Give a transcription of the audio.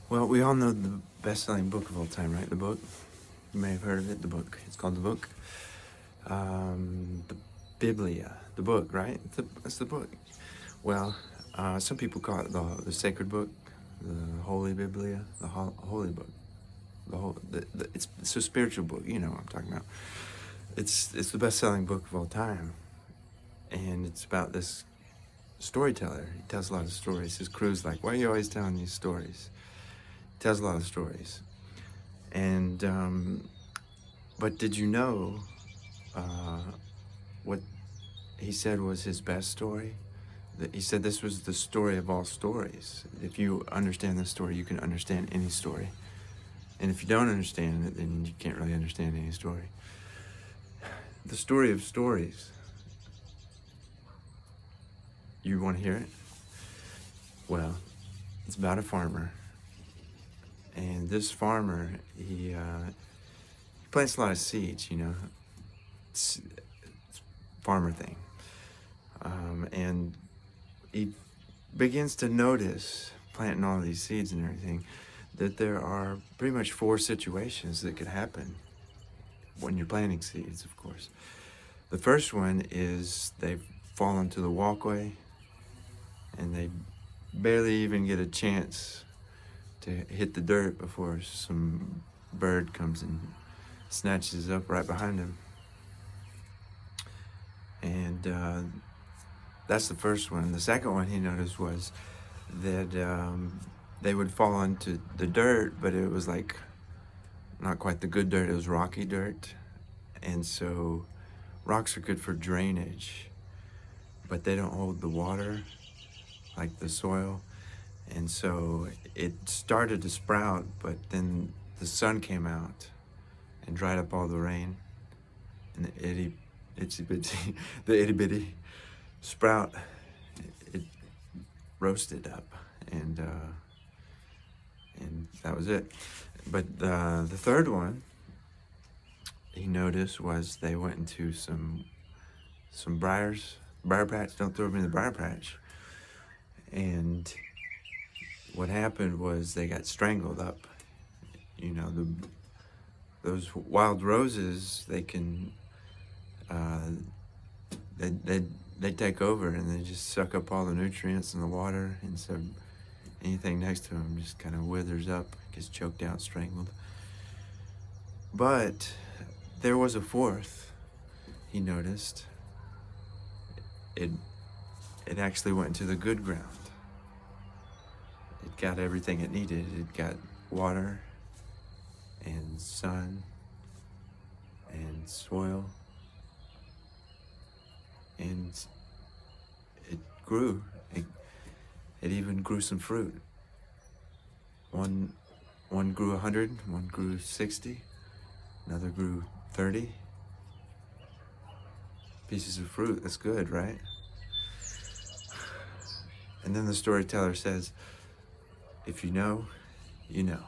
Well, we all know the best-selling book of all time, right? The book. You may have heard of it. The book. It's called the book. The Biblia. The book, right? It's the book. Well, some people call it the sacred book, the Holy Biblia, the Holy Book. It's a spiritual book. You know what I'm talking about. It's the best-selling book of all time, and it's about this storyteller. He tells a lot of stories. His crew's like, "Why are you always telling these stories?" He tells a lot of stories, and but did you know what he said was his best story? He said this was the story of all stories. If you understand this story, you can understand any story. And if you don't understand it, then you can't really understand any story. The story of stories. You want to hear it? Well, it's about a farmer. And this farmer, he plants a lot of seeds, you know. It's a farmer thing. And he begins to notice, planting all these seeds and everything, that there are pretty much 4 situations that could happen when you're planting seeds, of course. The first one is they fall into the walkway and they barely even get a chance to hit the dirt before some bird comes and snatches it up right behind them. And that's the first one. The second one he noticed was that they would fall into the dirt, but it was like not quite the good dirt, it was rocky dirt. And so rocks are good for drainage, but they don't hold the water like the soil. And so it started to sprout, but then the sun came out and dried up all the rain. And the itty bitty sprout, it roasted up, and that was it. But the third one he noticed was they went into some briar patch. Don't throw me in the briar patch. And what happened was they got strangled up. You know, those wild roses, they can they take over and they just suck up all the nutrients in the water, and so anything next to them just kind of withers up, gets choked out, strangled. But there was a fourth, he noticed. It actually went into the good ground. It got everything it needed. It got water and sun and soil, and it grew. It even grew some fruit. One grew 100, one grew 60, another grew 30 pieces of fruit. That's good, right? And then the storyteller says, if you know, you know.